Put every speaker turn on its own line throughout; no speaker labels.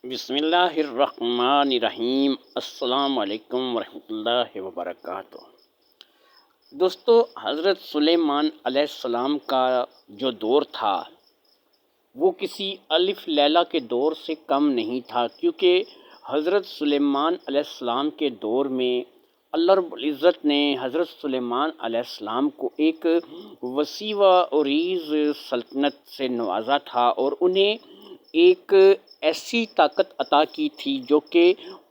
بسم اللہ الرحمن الرحیم۔ السلام علیکم ورحمۃ اللہ وبرکاتہ۔ دوستو، حضرت سلیمان علیہ السلام کا جو دور تھا وہ کسی الف لیلہ کے دور سے کم نہیں تھا، کیونکہ حضرت سلیمان علیہ السلام کے دور میں اللہ رب العزت نے حضرت سلیمان علیہ السلام کو ایک وسیع و عریض سلطنت سے نوازا تھا اور انہیں ایک ایسی طاقت عطا کی تھی جو کہ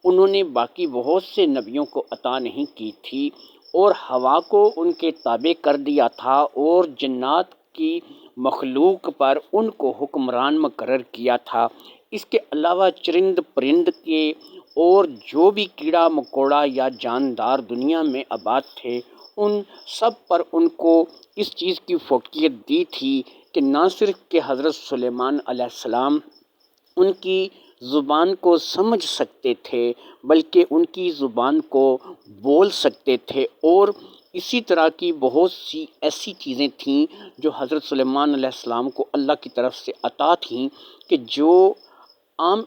انہوں نے باقی بہت سے نبیوں کو عطا نہیں کی تھی، اور ہوا کو ان کے تابع کر دیا تھا اور جنات کی مخلوق پر ان کو حکمران مقرر کیا تھا۔ اس کے علاوہ چرند پرند کے اور جو بھی کیڑا مکوڑا یا جاندار دنیا میں آباد تھے، ان سب پر ان کو اس چیز کی فوقیت دی تھی کہ نہ صرف کہ حضرت سلیمان علیہ السلام ان کی زبان کو سمجھ سکتے تھے بلکہ ان کی زبان کو بول سکتے تھے، اور اسی طرح کی بہت سی ایسی چیزیں تھیں جو حضرت سلیمان علیہ السلام کو اللہ کی طرف سے عطا تھیں کہ جو عام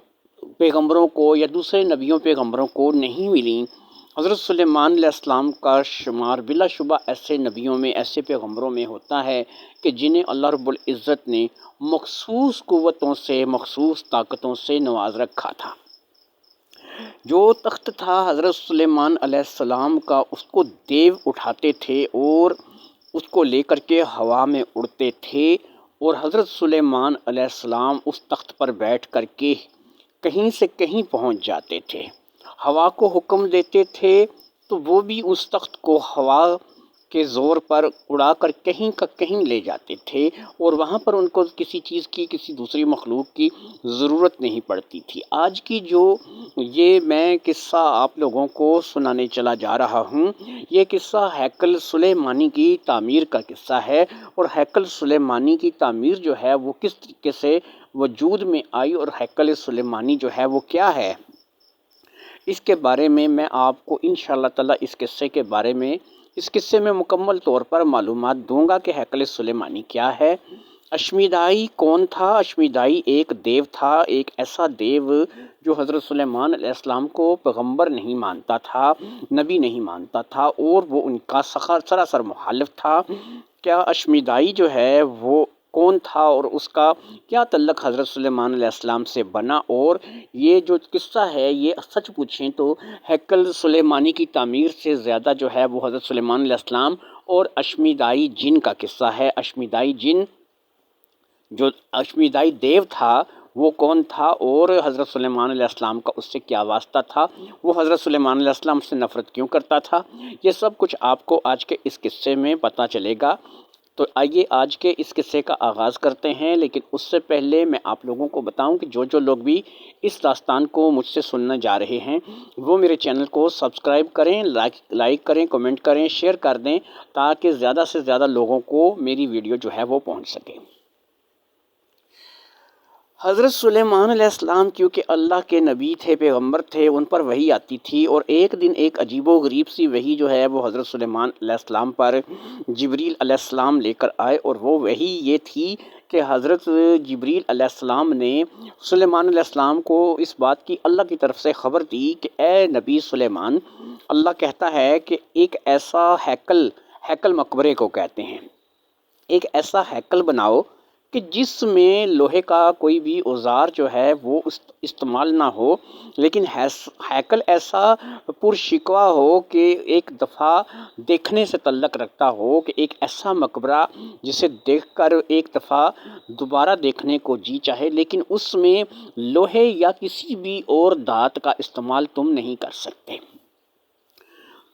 پیغمبروں کو یا دوسرے نبیوں پیغمبروں کو نہیں ملیں۔ حضرت سلیمان علیہ السلام کا شمار بلا شبہ ایسے نبیوں میں، ایسے پیغمبروں میں ہوتا ہے کہ جنہیں اللہ رب العزت نے مخصوص قوتوں سے، مخصوص طاقتوں سے نواز رکھا تھا۔ جو تخت تھا حضرت سلیمان علیہ السلام کا، اس کو دیو اٹھاتے تھے اور اس کو لے کر کے ہوا میں اڑتے تھے، اور حضرت سلیمان علیہ السلام اس تخت پر بیٹھ کر کے کہیں سے کہیں پہنچ جاتے تھے۔ ہوا کو حکم دیتے تھے تو وہ بھی اس تخت کو ہوا کے زور پر اڑا کر کہیں کا کہیں لے جاتے تھے، اور وہاں پر ان کو کسی چیز کی، کسی دوسری مخلوق کی ضرورت نہیں پڑتی تھی۔ آج کی جو یہ میں قصہ آپ لوگوں کو سنانے چلا جا رہا ہوں، یہ قصہ ہیکل سلیمانی کی تعمیر کا قصہ ہے، اور ہیکل سلیمانی کی تعمیر جو ہے وہ کس طریقے سے وجود میں آئی اور ہیکل سلیمانی جو ہے وہ کیا ہے، اس کے بارے میں آپ کو انشاءاللہ تعالی اس قصے میں مکمل طور پر معلومات دوں گا کہ ہیکل سلیمانی کیا ہے۔ اشمیدائی کون تھا؟ اشمیدائی ایک دیو تھا، ایک ایسا دیو جو حضرت سلیمان علیہ السلام کو پیغمبر نہیں مانتا تھا، نبی نہیں مانتا تھا، اور وہ ان کا سراسر مخالف تھا۔ کیا اشمیدائی جو ہے وہ کون تھا اور اس کا کیا تعلق حضرت سلیمان علیہ السلام سے بنا، اور یہ جو قصہ ہے یہ سچ پوچھیں تو ہیکل سلیمانی کی تعمیر سے زیادہ جو ہے وہ حضرت سلیمان علیہ السلام اور اشمیدائی جن کا قصہ ہے۔ اشمیدائی جن، جو اشمیدائی دیو تھا وہ کون تھا، اور حضرت سلیمان علیہ السلام کا اس سے کیا واسطہ تھا، وہ حضرت سلیمان علیہ السلام سے نفرت کیوں کرتا تھا، یہ سب کچھ آپ کو آج کے اس قصے میں پتہ چلے گا۔ تو آئیے آج کے اس قصے کا آغاز کرتے ہیں، لیکن اس سے پہلے میں آپ لوگوں کو بتاؤں کہ جو لوگ بھی اس داستان کو مجھ سے سننے جا رہے ہیں وہ میرے چینل کو سبسکرائب کریں، لائک کریں، کمنٹ کریں، شیئر کر دیں، تاکہ زیادہ سے زیادہ لوگوں کو میری ویڈیو جو ہے وہ پہنچ سکے۔ حضرت سلیمان علیہ السلام کیونکہ اللہ کے نبی تھے، پیغمبر تھے، ان پر وحی آتی تھی، اور ایک دن ایک عجیب و غریب سی وحی جو ہے وہ حضرت سلیمان علیہ السلام پر جبریل علیہ السلام لے کر آئے، اور وہ وحی یہ تھی کہ حضرت جبریل علیہ السلام نے سلیمان علیہ السلام کو اس بات کی اللہ کی طرف سے خبر دی کہ اے نبی سلیمان، اللہ کہتا ہے کہ ایک ایسا ہیکل مقبرے کو کہتے ہیں، ایک ایسا ہیکل بناؤ کہ جس میں لوہے کا کوئی بھی اوزار جو ہے وہ استعمال نہ ہو، لیکن ہیکل ایسا پرشکوہ ہو کہ ایک دفعہ دیکھنے سے تعلق رکھتا ہو، کہ ایک ایسا مقبرہ جسے دیکھ کر ایک دفعہ دوبارہ دیکھنے کو جی چاہے، لیکن اس میں لوہے یا کسی بھی اور دھات کا استعمال تم نہیں کر سکتے۔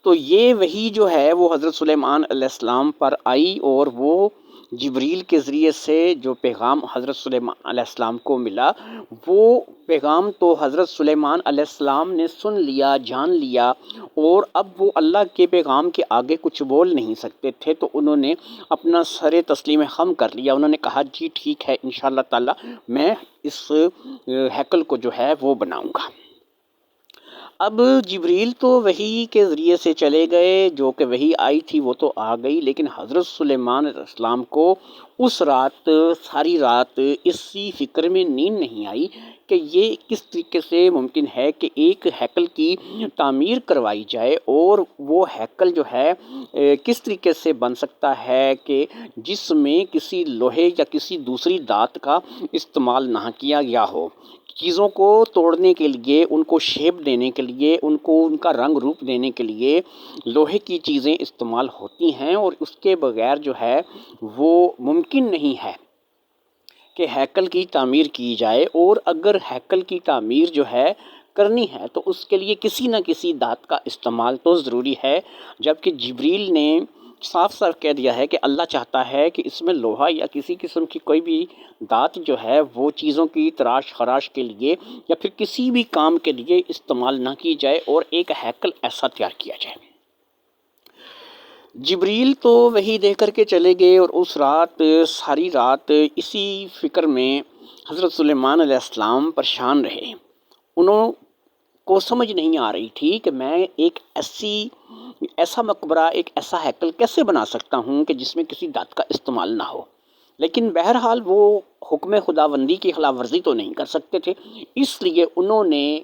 تو یہ وحی جو ہے وہ حضرت سلیمان علیہ السلام پر آئی، اور وہ جبریل کے ذریعے سے جو پیغام حضرت سلیمان علیہ السلام کو ملا، وہ پیغام تو حضرت سلیمان علیہ السلام نے سن لیا، جان لیا، اور اب وہ اللہ کے پیغام کے آگے کچھ بول نہیں سکتے تھے، تو انہوں نے اپنا سر تسلیم خم کر لیا۔ انہوں نے کہا جی ٹھیک ہے، انشاءاللہ تعالی میں اس ہیکل کو جو ہے وہ بناؤں گا۔ اب جبریل تو وحی کے ذریعے سے چلے گئے، جو کہ وحی آئی تھی وہ تو آ گئی، لیکن حضرت سلیمان علیہ السلام کو اس رات ساری رات اسی فکر میں نیند نہیں آئی کہ یہ کس طریقے سے ممکن ہے کہ ایک ہیکل کی تعمیر کروائی جائے، اور وہ ہیکل جو ہے کس طریقے سے بن سکتا ہے کہ جس میں کسی لوہے یا کسی دوسری دھات کا استعمال نہ کیا گیا ہو۔ چیزوں کو توڑنے کے لیے، ان کو شیپ دینے کے لیے، ان کو ان کا رنگ روپ دینے کے لیے لوہے کی چیزیں استعمال ہوتی ہیں، اور اس کے بغیر جو ہے وہ ممکن نہیں ہے کہ ہیکل کی تعمیر کی جائے۔ اور اگر ہیکل کی تعمیر جو ہے کرنی ہے تو اس کے لیے کسی نہ کسی دھات کا استعمال تو ضروری ہے، جبکہ جبریل نے صاف صاف کہہ دیا ہے کہ اللہ چاہتا ہے کہ اس میں لوہا یا کسی قسم کی کوئی بھی دھات جو ہے وہ چیزوں کی تراش خراش کے لیے یا پھر کسی بھی کام کے لیے استعمال نہ کی جائے، اور ایک ہیکل ایسا تیار کیا جائے۔ جبریل تو وحی دے کر کے چلے گئے، اور اس رات ساری رات اسی فکر میں حضرت سلیمان علیہ السلام پریشان رہے۔ انہوں کو سمجھ نہیں آ رہی تھی کہ میں ایک ایسا مقبرہ، ایک ایسا ہیکل کیسے بنا سکتا ہوں کہ جس میں کسی دھات کا استعمال نہ ہو۔ لیکن بہرحال وہ حکم خداوندی کی خلاف ورزی تو نہیں کر سکتے تھے، اس لیے انہوں نے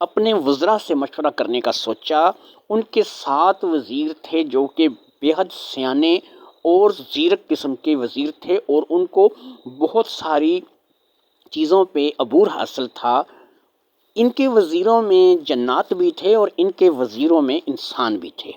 اپنے وزراء سے مشورہ کرنے کا سوچا۔ ان کے 7 وزیر تھے جو کہ بے حد سیانے اور زیرک قسم کے وزیر تھے، اور ان کو بہت ساری چیزوں پہ عبور حاصل تھا۔ ان کے وزیروں میں جنات بھی تھے اور ان کے وزیروں میں انسان بھی تھے،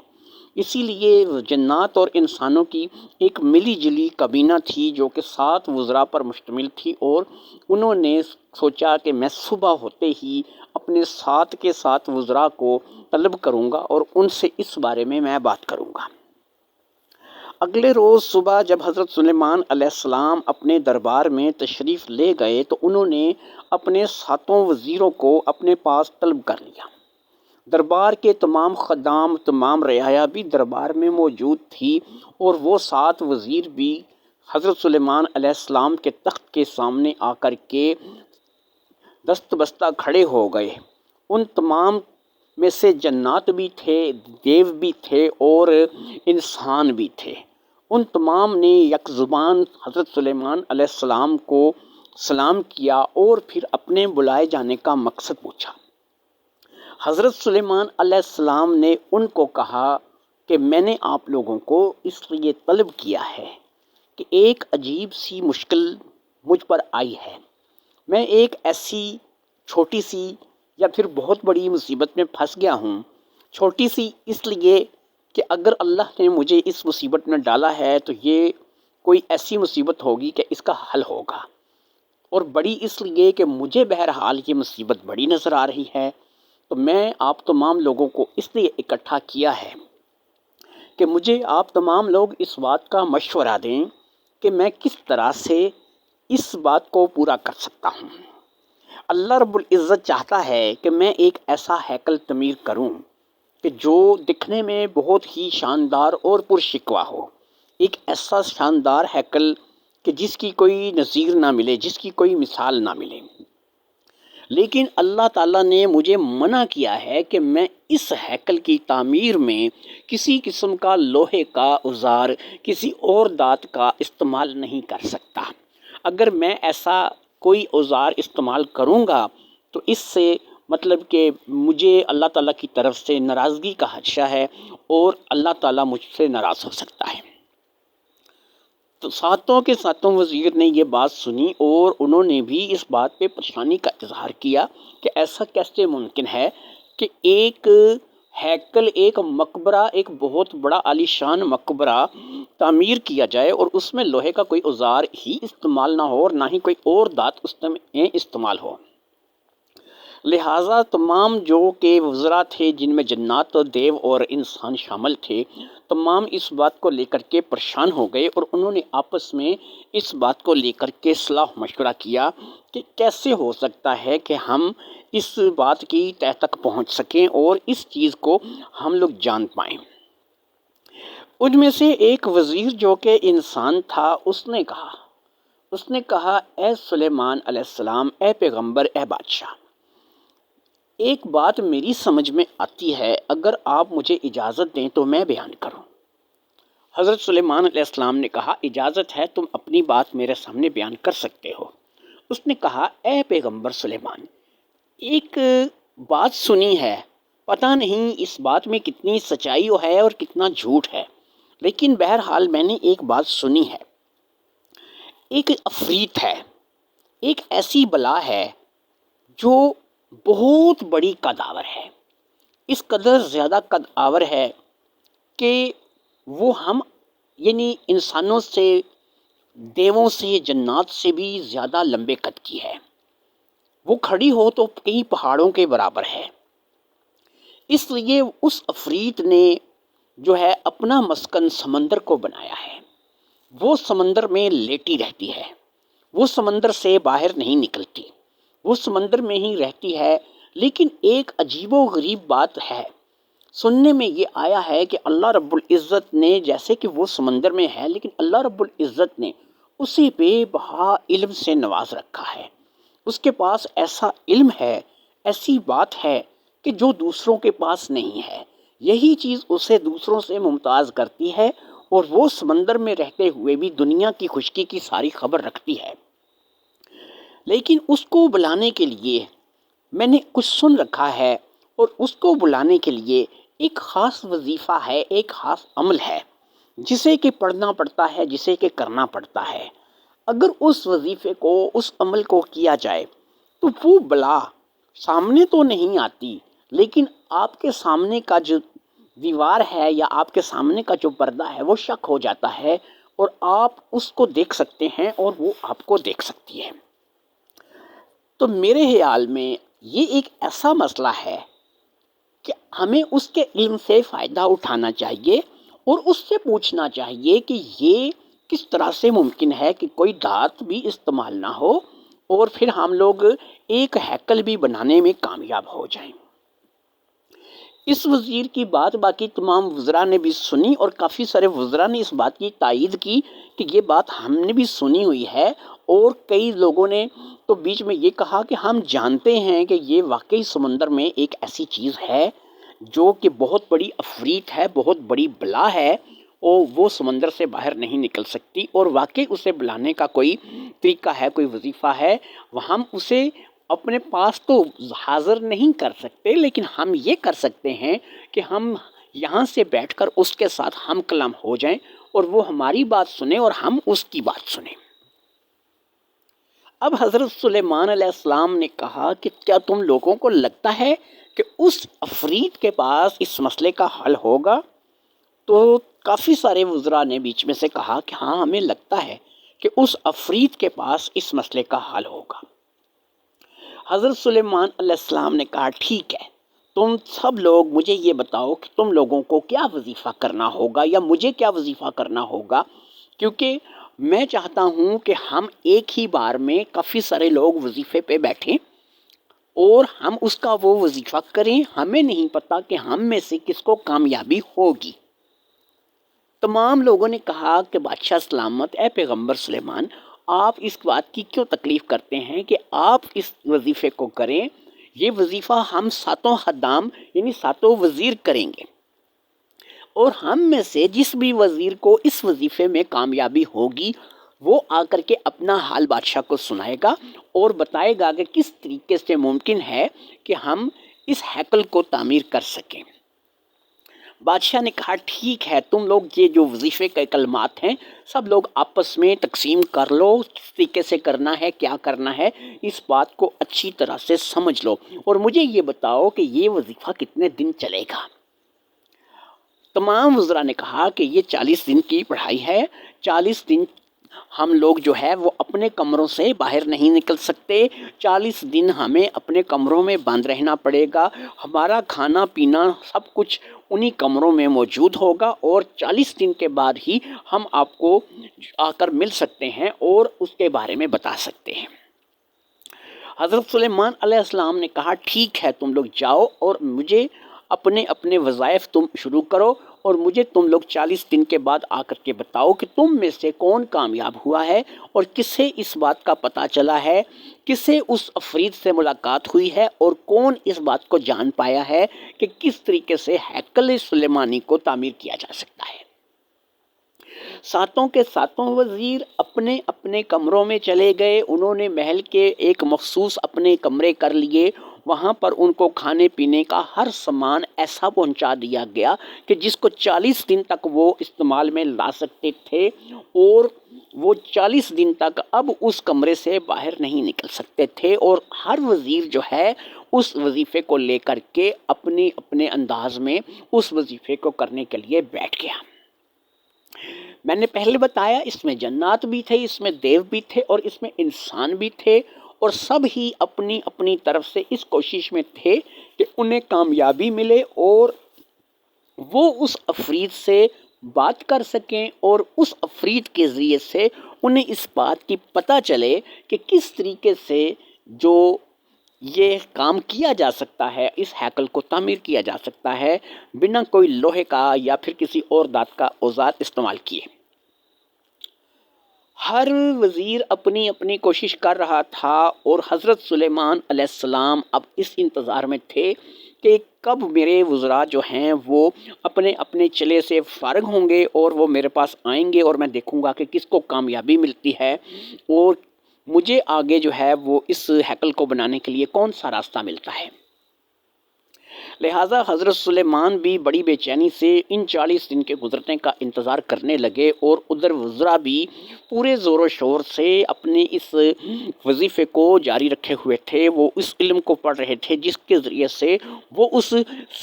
اسی لیے جنات اور انسانوں کی ایک ملی جلی کابینہ تھی جو کہ 7 وزراء پر مشتمل تھی، اور انہوں نے سوچا کہ میں صبح ہوتے ہی اپنے 7 کے 7 وزراء کو طلب کروں گا اور ان سے اس بارے میں بات کروں گا۔ اگلے روز صبح جب حضرت سلیمان علیہ السلام اپنے دربار میں تشریف لے گئے تو انہوں نے اپنے 7 وزیروں کو اپنے پاس طلب کر لیا۔ دربار کے تمام خدام، تمام رعایا بھی دربار میں موجود تھی، اور وہ 7 وزیر بھی حضرت سلیمان علیہ السلام کے تخت کے سامنے آ کر کے دست بستہ کھڑے ہو گئے۔ ان تمام میں سے جنات بھی تھے، دیو بھی تھے اور انسان بھی تھے۔ ان تمام نے یک زبان حضرت سلیمان علیہ السلام کو سلام کیا اور پھر اپنے بلائے جانے کا مقصد پوچھا۔ حضرت سلیمان علیہ السلام نے ان کو کہا کہ میں نے آپ لوگوں کو اس لیے طلب کیا ہے کہ ایک عجیب سی مشکل مجھ پر آئی ہے۔ میں ایک ایسی چھوٹی سی یا پھر بہت بڑی مصیبت میں پھنس گیا ہوں۔ چھوٹی سی اس لیے کہ اگر اللہ نے مجھے اس مصیبت میں ڈالا ہے تو یہ کوئی ایسی مصیبت ہوگی کہ اس کا حل ہوگا، اور بڑی اس لیے کہ مجھے بہرحال یہ مصیبت بڑی نظر آ رہی ہے۔ تو میں آپ تمام لوگوں کو اس لیے اکٹھا کیا ہے کہ مجھے آپ تمام لوگ اس بات کا مشورہ دیں کہ میں کس طرح سے اس بات کو پورا کر سکتا ہوں۔ اللہ رب العزت چاہتا ہے کہ میں ایک ایسا ہیکل تعمیر کروں کہ جو دکھنے میں بہت ہی شاندار اور پرشکوہ ہو، ایک ایسا شاندار ہیکل کہ جس کی کوئی نظیر نہ ملے، جس کی کوئی مثال نہ ملے۔ لیکن اللہ تعالیٰ نے مجھے منع کیا ہے کہ میں اس ہیکل کی تعمیر میں کسی قسم کا لوہے کا اوزار، کسی اور دھات کا استعمال نہیں کر سکتا۔ اگر میں ایسا کوئی اوزار استعمال کروں گا تو اس سے مطلب کہ مجھے اللہ تعالیٰ کی طرف سے ناراضگی کا خدشہ ہے، اور اللہ تعالیٰ مجھ سے ناراض ہو سکتا ہے۔ تو 7 کے 7 وزیر نے یہ بات سنی، اور انہوں نے بھی اس بات پہ پریشانی کا اظہار کیا کہ ایسا کیسے ممکن ہے کہ ایک ہیکل، ایک مقبرہ، ایک بہت بڑا عالیشان مقبرہ تعمیر کیا جائے اور اس میں لوہے کا کوئی اوزار ہی استعمال نہ ہو اور نہ ہی کوئی اور دھات اس میں استعمال ہو۔ لہٰذا تمام جو کہ وزراء تھے جن میں جنات اور دیو اور انسان شامل تھے، تمام اس بات کو لے کر کے پریشان ہو گئے، اور انہوں نے آپس میں اس بات کو لے کر کے صلاح مشورہ کیا کہ کیسے ہو سکتا ہے کہ ہم اس بات کی تہ تک پہنچ سکیں اور اس چیز کو ہم لوگ جان پائیں۔ ان میں سے ایک وزیر جو کہ انسان تھا اس نے کہا اے سلیمان علیہ السلام، اے پیغمبر، اے بادشاہ، ایک بات میری سمجھ میں آتی ہے، اگر آپ مجھے اجازت دیں تو میں بیان کروں۔ حضرت سلیمان علیہ السلام نے کہا اجازت ہے، تم اپنی بات میرے سامنے بیان کر سکتے ہو۔ اس نے کہا اے پیغمبر سلیمان، ایک بات سنی ہے، پتہ نہیں اس بات میں کتنی سچائی ہے اور کتنا جھوٹ ہے، لیکن بہرحال میں نے ایک بات سنی ہے۔ ایک عفریت ہے، ایک ایسی بلا ہے جو بہت بڑی قدآور ہے، اس قدر زیادہ قدآور ہے کہ وہ ہم یعنی انسانوں سے، دیووں سے، جنات سے بھی زیادہ لمبے قد کی ہے۔ وہ کھڑی ہو تو کئی پہاڑوں کے برابر ہے۔ اس لیے اس عفریت نے جو ہے اپنا مسکن سمندر کو بنایا ہے۔ وہ سمندر میں لیٹی رہتی ہے، وہ سمندر سے باہر نہیں نکلتی، وہ سمندر میں ہی رہتی ہے۔ لیکن ایک عجیب و غریب بات ہے، سننے میں یہ آیا ہے کہ اللہ رب العزت نے، جیسے کہ وہ سمندر میں ہے لیکن اللہ رب العزت نے اسے بے بہا علم سے نواز رکھا ہے۔ اس کے پاس ایسا علم ہے، ایسی بات ہے کہ جو دوسروں کے پاس نہیں ہے۔ یہی چیز اسے دوسروں سے ممتاز کرتی ہے، اور وہ سمندر میں رہتے ہوئے بھی دنیا کی خشکی کی ساری خبر رکھتی ہے۔ لیکن اس کو بلانے کے لیے میں نے کچھ سن رکھا ہے، اور اس کو بلانے کے لیے ایک خاص وظیفہ ہے، ایک خاص عمل ہے جسے کہ پڑھنا پڑتا ہے، جسے کہ کرنا پڑتا ہے۔ اگر اس وظیفے کو، اس عمل کو کیا جائے تو وہ بلا سامنے تو نہیں آتی، لیکن آپ کے سامنے کا جو دیوار ہے یا آپ کے سامنے کا جو پردہ ہے وہ شک ہو جاتا ہے، اور آپ اس کو دیکھ سکتے ہیں اور وہ آپ کو دیکھ سکتی ہے۔ تو میرے خیال میں یہ ایک ایسا مسئلہ ہے کہ ہمیں اس کے علم سے فائدہ اٹھانا چاہیے، اور اس سے پوچھنا چاہیے کہ یہ کس طرح سے ممکن ہے کہ کوئی دھات بھی استعمال نہ ہو اور پھر ہم لوگ ایک ہیکل بھی بنانے میں کامیاب ہو جائیں۔ اس وزیر کی بات باقی تمام وزراء نے بھی سنی، اور کافی سارے وزراء نے اس بات کی تائید کی کہ یہ بات ہم نے بھی سنی ہوئی ہے، اور کئی لوگوں نے تو بیچ میں یہ کہا کہ ہم جانتے ہیں کہ یہ واقعی سمندر میں ایک ایسی چیز ہے جو کہ بہت بڑی عفریت ہے، بہت بڑی بلا ہے، اور وہ سمندر سے باہر نہیں نکل سکتی، اور واقعی اسے بلانے کا کوئی طریقہ ہے، کوئی وظیفہ ہے۔ ہم اسے اپنے پاس تو حاضر نہیں کر سکتے، لیکن ہم یہ کر سکتے ہیں کہ ہم یہاں سے بیٹھ کر اس کے ساتھ ہم کلام ہو جائیں، اور وہ ہماری بات سنیں اور ہم اس کی بات سنیں۔ اب حضرت سلیمان علیہ السلام نے کہا کہ کیا تم لوگوں کو لگتا ہے کہ اس عفریت کے پاس اس مسئلے کا حل ہوگا؟ تو کافی سارے وزراء نے بیچ میں سے کہا کہ ہاں، ہمیں لگتا ہے کہ اس عفریت کے پاس اس مسئلے کا حل ہوگا۔ حضرت سلیمان علیہ السلام نے کہا ٹھیک ہے، تم سب لوگ مجھے یہ بتاؤ کہ تم لوگوں کو کیا وظیفہ کرنا ہوگا، یا مجھے کیا وظیفہ کرنا ہوگا، کیونکہ میں چاہتا ہوں کہ ہم ایک ہی بار میں کافی سارے لوگ وظیفے پہ بیٹھیں اور ہم اس کا وہ وظیفہ کریں۔ ہمیں نہیں پتا کہ ہم میں سے کس کو کامیابی ہوگی۔ تمام لوگوں نے کہا کہ بادشاہ سلامت، اے پیغمبر سلیمان، آپ اس بات کی کیوں تکلیف کرتے ہیں کہ آپ اس وظیفے کو کریں؟ یہ وظیفہ ہم ساتوں خدام یعنی ساتوں وزیر کریں گے، اور ہم میں سے جس بھی وزیر کو اس وظیفے میں کامیابی ہوگی وہ آ کر کے اپنا حال بادشاہ کو سنائے گا اور بتائے گا کہ کس طریقے سے ممکن ہے کہ ہم اس ہیکل کو تعمیر کر سکیں۔ بادشاہ نے کہا ٹھیک ہے، تم لوگ یہ جو وظیفے کے کلمات ہیں سب لوگ آپس میں تقسیم کر لو، کس طریقے سے کرنا ہے، کیا کرنا ہے، اس بات کو اچھی طرح سے سمجھ لو، اور مجھے یہ بتاؤ کہ یہ وظیفہ کتنے دن چلے گا۔ تمام وزراء نے کہا کہ یہ 40 دن کی پڑھائی ہے، 40 دن ہم لوگ جو ہے وہ اپنے کمروں سے باہر نہیں نکل سکتے، 40 دن ہمیں اپنے کمروں میں بند رہنا پڑے گا، ہمارا کھانا پینا سب کچھ انہی کمروں میں موجود ہوگا، اور 40 دن کے بعد ہی ہم آپ کو آ کر مل سکتے ہیں اور اس کے بارے میں بتا سکتے ہیں۔ حضرت سلیمان علیہ السلام نے کہا ٹھیک ہے، تم لوگ جاؤ اور مجھے اپنے اپنے وظائف تم شروع کرو، اور مجھے تم لوگ 40 دن کے بعد آ کر کے بتاؤ کہ تم میں سے کون کامیاب ہوا ہے، اور کسے اس بات کا پتہ چلا ہے، کسے اس عفریت سے ملاقات ہوئی ہے، اور کون اس بات کو جان پایا ہے کہ کس طریقے سے ہیکل سلیمانی کو تعمیر کیا جا سکتا ہے۔ ساتوں کے ساتوں وزیر اپنے اپنے کمروں میں چلے گئے. انہوں نے محل کے ایک مخصوص اپنے کمرے کر لیے. وہاں پر ان کو کھانے پینے کا ہر سامان ایسا پہنچا دیا گیا کہ جس کو 40 دن تک وہ استعمال میں لا سکتے تھے، اور وہ 40 دن تک اب اس کمرے سے باہر نہیں نکل سکتے تھے. اور ہر وزیر جو ہے اس وظیفے کو لے کر کے اپنے اپنے انداز میں اس وظیفے کو کرنے کے لیے بیٹھ گیا. میں نے پہلے بتایا اس میں جنات بھی تھے، اس میں دیو بھی تھے، اور اس میں انسان بھی تھے، اور سب ہی اپنی اپنی طرف سے اس کوشش میں تھے کہ انہیں کامیابی ملے اور وہ اس عفریت سے بات کر سکیں، اور اس عفریت کے ذریعے سے انہیں اس بات کی پتہ چلے کہ کس طریقے سے جو یہ کام کیا جا سکتا ہے، اس ہیکل کو تعمیر کیا جا سکتا ہے بنا کوئی لوہے کا یا پھر کسی اور دھات کا اوزار استعمال کیے. ہر وزیر اپنی اپنی کوشش کر رہا تھا، اور حضرت سلیمان علیہ السلام اب اس انتظار میں تھے کہ کب میرے وزراء جو ہیں وہ اپنے اپنے چلے سے فارغ ہوں گے اور وہ میرے پاس آئیں گے، اور میں دیکھوں گا کہ کس کو کامیابی ملتی ہے اور مجھے آگے جو ہے وہ اس ہیکل کو بنانے کے لیے کون سا راستہ ملتا ہے. لہٰذا حضرت سلیمان بھی بڑی بے چینی سے ان 40 دن کے گزرنے کا انتظار کرنے لگے، اور ادھر وزراء بھی پورے زور و شور سے اپنے اس وظیفے کو جاری رکھے ہوئے تھے. وہ اس علم کو پڑھ رہے تھے جس کے ذریعے سے وہ اس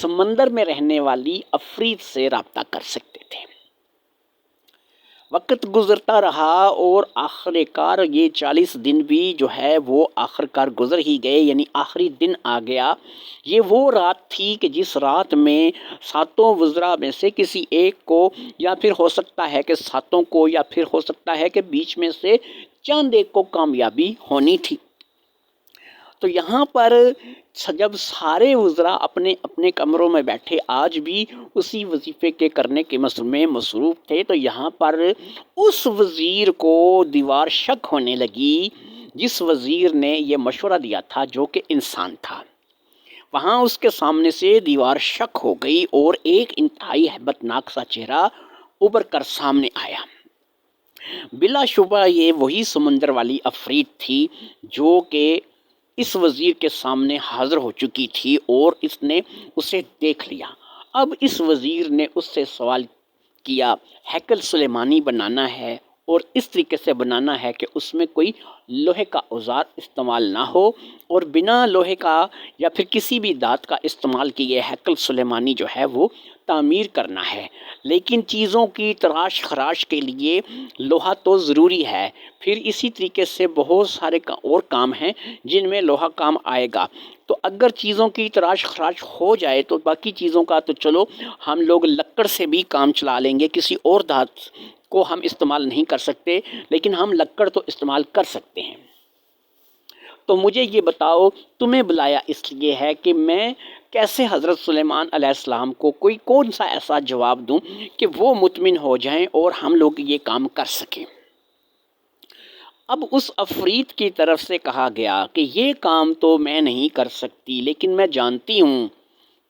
سمندر میں رہنے والی عفریت سے رابطہ کر سکتے تھے. وقت گزرتا رہا اور آخر کار یہ 40 دن بھی جو ہے وہ آخر کار گزر ہی گئے، یعنی آخری دن آ گیا. یہ وہ رات تھی کہ جس رات میں ساتوں وزراء میں سے کسی ایک کو، یا پھر ہو سکتا ہے کہ ساتوں کو، یا پھر ہو سکتا ہے کہ بیچ میں سے چند ایک کو کامیابی ہونی تھی. تو یہاں پر جب سارے وزراء اپنے اپنے کمروں میں بیٹھے آج بھی اسی وظیفے کے کرنے کے میں مصروف تھے، تو یہاں پر اس وزیر کو دیوار شک ہونے لگی جس وزیر نے یہ مشورہ دیا تھا، جو کہ انسان تھا. وہاں اس کے سامنے سے دیوار شک ہو گئی اور ایک انتہائی ہیبت ناک سا چہرہ ابھر کر سامنے آیا. بلا شبہ یہ وہی سمندر والی عفریت تھی جو کہ اس وزیر کے سامنے حاضر ہو چکی تھی، اور اس نے اسے دیکھ لیا. اب اس وزیر نے اس سے سوال کیا، ہیکل سلیمانی بنانا ہے اور اس طریقے سے بنانا ہے کہ اس میں کوئی لوہے کا اوزار استعمال نہ ہو، اور بنا لوہے کا یا پھر کسی بھی دھات کا استعمال کیے ہیکل سلیمانی جو ہے وہ تعمیر کرنا ہے. لیکن چیزوں کی تراش خراش کے لیے لوہا تو ضروری ہے، پھر اسی طریقے سے بہت سارے اور کام ہیں جن میں لوہا کام آئے گا. تو اگر چیزوں کی تراش خراش ہو جائے تو باقی چیزوں کا تو چلو ہم لوگ لکڑ سے بھی کام چلا لیں گے، کسی اور دھات کو ہم استعمال نہیں کر سکتے، لیکن ہم لکڑ تو استعمال کر سکتے ہیں. تو مجھے یہ بتاؤ، تمہیں بلایا اس لیے ہے کہ میں کیسے حضرت سلیمان علیہ السلام کو کوئی کون سا ایسا جواب دوں کہ وہ مطمئن ہو جائیں اور ہم لوگ یہ کام کر سکیں. اب اس عفریت کی طرف سے کہا گیا کہ یہ کام تو میں نہیں کر سکتی، لیکن میں جانتی ہوں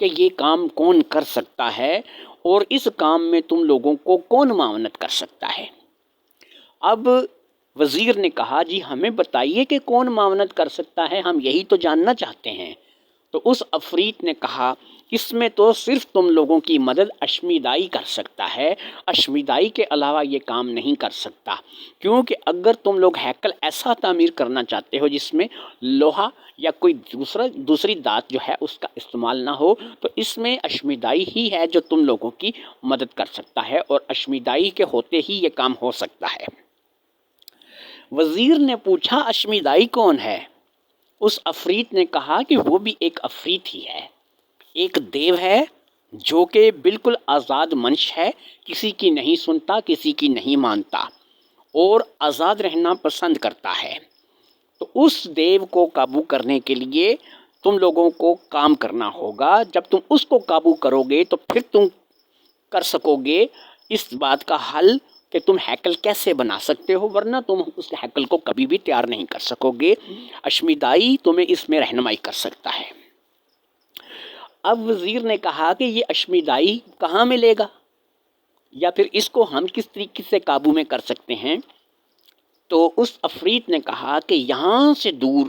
کہ یہ کام کون کر سکتا ہے، اور اس کام میں تم لوگوں کو کون معاونت کر سکتا ہے. اب وزیر نے کہا، جی ہمیں بتائیے کہ کون معاونت کر سکتا ہے، ہم یہی تو جاننا چاہتے ہیں. تو اس عفریت نے کہا، اس میں تو صرف تم لوگوں کی مدد اشمیدائی کر سکتا ہے، اشمیدائی کے علاوہ یہ کام نہیں کر سکتا. کیونکہ اگر تم لوگ ہیکل ایسا تعمیر کرنا چاہتے ہو جس میں لوہا یا کوئی دوسری دھات جو ہے اس کا استعمال نہ ہو، تو اس میں اشمیدائی ہی ہے جو تم لوگوں کی مدد کر سکتا ہے، اور اشمیدائی کے ہوتے ہی یہ کام ہو سکتا ہے. وزیر نے پوچھا، اشمیدائی کون ہے؟ اس عفریت نے کہا کہ وہ بھی ایک عفریت ہی ہے، ایک دیو ہے جو کہ بالکل آزاد منش ہے، کسی کی نہیں سنتا، کسی کی نہیں مانتا، اور آزاد رہنا پسند کرتا ہے. تو اس دیو کو قابو کرنے کے لیے تم لوگوں کو کام کرنا ہوگا. جب تم اس کو قابو کرو گے تو پھر تم کر سکو گے اس بات کا حل کہ تم ہیکل کیسے بنا سکتے ہو، ورنہ تم اس ہیکل کو کبھی بھی تیار نہیں کر سکو گے. اشمیدائی تمہیں اس میں رہنمائی کر سکتا ہے. اب وزیر نے کہا کہ یہ اشمیدائی کہاں ملے گا؟ یا پھر اس کو ہم کس طریقے سے قابو میں کر سکتے ہیں؟ تو اس عفریت نے کہا کہ یہاں سے دور،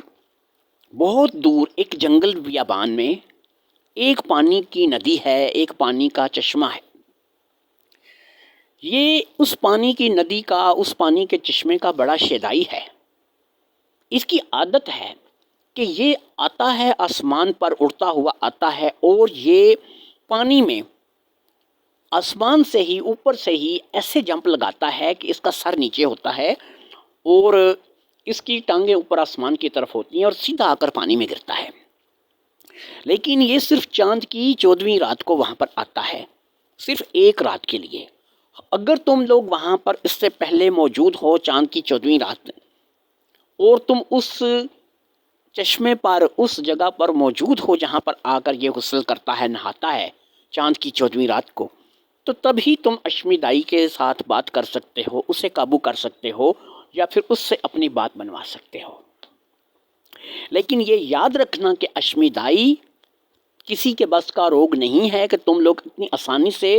بہت دور ایک جنگل بیابان میں ایک پانی کی ندی ہے، ایک پانی کا چشمہ ہے۔ یہ اس پانی کی ندی کا، اس پانی کے چشمے کا بڑا شیدائی ہے۔ اس کی عادت ہے کہ یہ آتا ہے، آسمان پر اڑتا ہوا آتا ہے، اور یہ پانی میں آسمان سے ہی، اوپر سے ہی ایسے جمپ لگاتا ہے کہ اس کا سر نیچے ہوتا ہے اور اس کی ٹانگیں اوپر آسمان کی طرف ہوتی ہیں اور سیدھا آ کر پانی میں گرتا ہے۔ لیکن یہ صرف چاند کی 14ویں رات کو وہاں پر آتا ہے، صرف ایک رات کے لیے۔ اگر تم لوگ وہاں پر اس سے پہلے موجود ہو چاند کی 14ویں رات، اور تم اس چشمے پر، اس جگہ پر موجود ہو جہاں پر آ کر یہ غسل کرتا ہے، نہاتا ہے چاند کی 14ویں رات کو، تو تبھی تم اشمیدائی کے ساتھ بات کر سکتے ہو، اسے قابو کر سکتے ہو، یا پھر اس سے اپنی بات بنوا سکتے ہو۔ لیکن یہ یاد رکھنا کہ اشمیدائی کسی کے بس کا روگ نہیں ہے کہ تم لوگ اتنی آسانی سے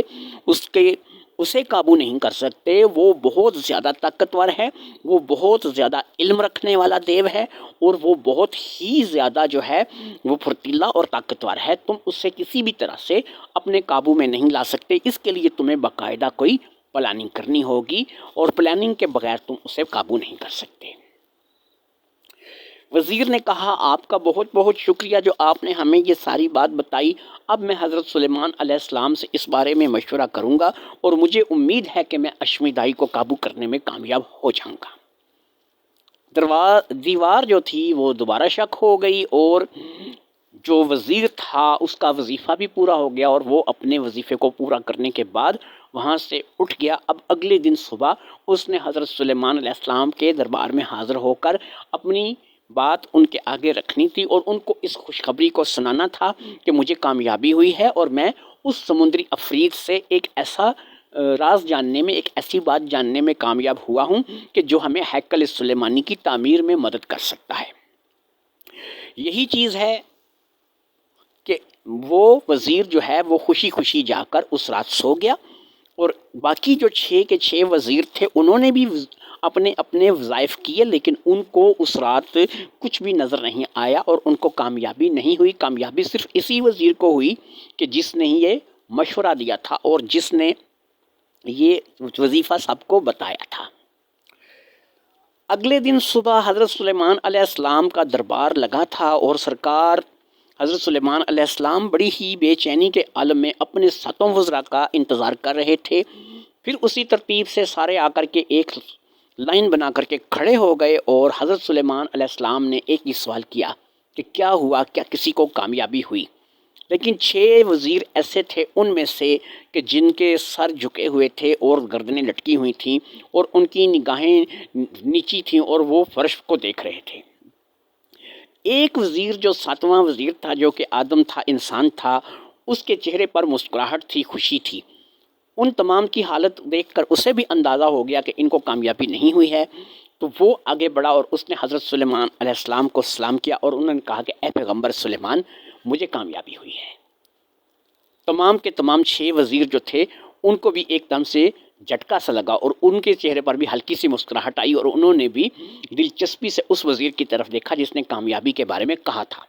اسے قابو نہیں کر سکتے۔ وہ بہت زیادہ طاقتور ہے، وہ بہت زیادہ علم رکھنے والا دیو ہے، اور وہ بہت ہی زیادہ جو ہے وہ پھرتیلا اور طاقتور ہے۔ تم اس سے کسی بھی طرح سے اپنے قابو میں نہیں لا سکتے۔ اس کے لیے تمہیں باقاعدہ کوئی پلاننگ کرنی ہوگی، اور پلاننگ کے بغیر تم اسے قابو نہیں کر سکتے۔ وزیر نے کہا آپ کا بہت بہت شکریہ جو آپ نے ہمیں یہ ساری بات بتائی۔ اب میں حضرت سلیمان علیہ السلام سے اس بارے میں مشورہ کروں گا، اور مجھے امید ہے کہ میں اشمیدائی کو قابو کرنے میں کامیاب ہو جاؤں گا۔ دیوار جو تھی وہ دوبارہ شک ہو گئی، اور جو وزیر تھا اس کا وظیفہ بھی پورا ہو گیا، اور وہ اپنے وظیفے کو پورا کرنے کے بعد وہاں سے اٹھ گیا۔ اب اگلے دن صبح اس نے حضرت سلیمان علیہ السلام کے دربار میں حاضر ہو کر اپنی بات ان کے آگے رکھنی تھی، اور ان کو اس خوشخبری کو سنانا تھا کہ مجھے کامیابی ہوئی ہے، اور میں اس سمندری عفریت سے ایک ایسا راز جاننے میں، ایک ایسی بات جاننے میں کامیاب ہوا ہوں کہ جو ہمیں ہیکل سلیمانی کی تعمیر میں مدد کر سکتا ہے۔ یہی چیز ہے کہ وہ وزیر جو ہے وہ خوشی خوشی جا کر اس رات سو گیا، اور باقی جو 6 کے 6 وزیر تھے انہوں نے بھی اپنے اپنے وظائف کیے، لیکن ان کو اس رات کچھ بھی نظر نہیں آیا، اور ان کو کامیابی نہیں ہوئی۔ کامیابی صرف اسی وزیر کو ہوئی کہ جس نے یہ مشورہ دیا تھا اور جس نے یہ وظیفہ سب کو بتایا تھا۔ اگلے دن صبح حضرت سلیمان علیہ السلام کا دربار لگا تھا، اور سرکار حضرت سلیمان علیہ السلام بڑی ہی بے چینی کے عالم میں اپنے 7 وزراء کا انتظار کر رہے تھے۔ پھر اسی ترتیب سے سارے آ کر کے ایک لائن بنا کر کے کھڑے ہو گئے، اور حضرت سلیمان علیہ السلام نے ایک ہی سوال کیا کہ کیا ہوا، کیا کسی کو کامیابی ہوئی؟ لیکن 6 وزیر ایسے تھے ان میں سے کہ جن کے سر جھکے ہوئے تھے اور گردنیں لٹکی ہوئی تھیں، اور ان کی نگاہیں نیچی تھیں، اور وہ فرش کو دیکھ رہے تھے۔ ایک وزیر جو 7واں وزیر تھا، جو کہ آدم تھا، انسان تھا، اس کے چہرے پر مسکراہٹ تھی، خوشی تھی۔ ان تمام کی حالت دیکھ کر اسے بھی اندازہ ہو گیا کہ ان کو کامیابی نہیں ہوئی ہے، تو وہ آگے بڑھا اور اس نے حضرت سلیمان علیہ السلام کو سلام کیا، اور انہوں نے کہا کہ اے پیغمبر سلیمان، مجھے کامیابی ہوئی ہے۔ تمام کے تمام 6 وزیر جو تھے ان کو بھی ایک دم سے جھٹکا سا لگا، اور ان کے چہرے پر بھی ہلکی سی مسکراہٹ آئی، اور انہوں نے بھی دلچسپی سے اس وزیر کی طرف دیکھا جس نے کامیابی کے بارے میں کہا تھا۔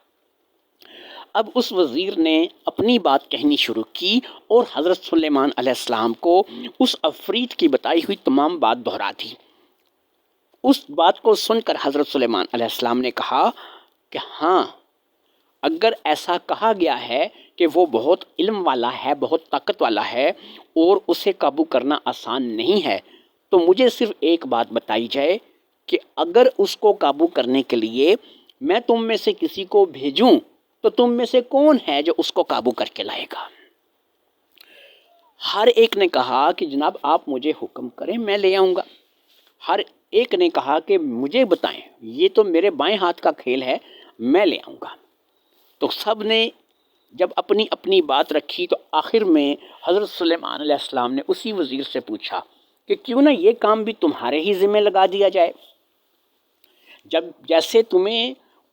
اب اس وزیر نے اپنی بات کہنی شروع کی، اور حضرت سلیمان علیہ السلام کو اس عفریت کی بتائی ہوئی تمام بات دہرا دی۔ اس بات کو سن کر حضرت سلیمان علیہ السلام نے کہا کہ ہاں، اگر ایسا کہا گیا ہے کہ وہ بہت علم والا ہے، بہت طاقت والا ہے، اور اسے قابو کرنا آسان نہیں ہے، تو مجھے صرف ایک بات بتائی جائے کہ اگر اس کو قابو کرنے کے لیے میں تم میں سے کسی کو بھیجوں تو تم میں سے کون ہے جو اس کو قابو کر کے لائے گا؟ ہر ایک نے کہا کہ جناب آپ مجھے حکم کریں، میں لے آؤں گا۔ ہر ایک نے کہا کہ مجھے بتائیں، یہ تو میرے بائیں ہاتھ کا کھیل ہے، میں لے آؤں گا۔ تو سب نے جب اپنی اپنی بات رکھی، تو آخر میں حضرت سلیمان علیہ السلام نے اسی وزیر سے پوچھا کہ کیوں نہ یہ کام بھی تمہارے ہی ذمہ لگا دیا جائے، جب جیسے تمہیں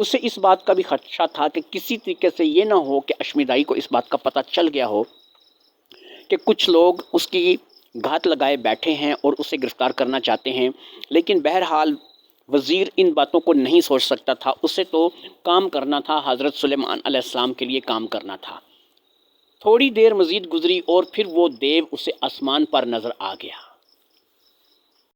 اسے اس بات کا بھی خدشہ تھا کہ کسی طریقے سے یہ نہ ہو کہ اشمیدائی کو اس بات کا پتہ چل گیا ہو کہ کچھ لوگ اس کی گھات لگائے بیٹھے ہیں اور اسے گرفتار کرنا چاہتے ہیں، لیکن بہرحال وزیر ان باتوں کو نہیں سوچ سکتا تھا، اسے تو کام کرنا تھا، حضرت سلیمان علیہ السلام کے لیے کام کرنا تھا۔ تھوڑی دیر مزید گزری اور پھر وہ دیو اسے آسمان پر نظر آ گیا۔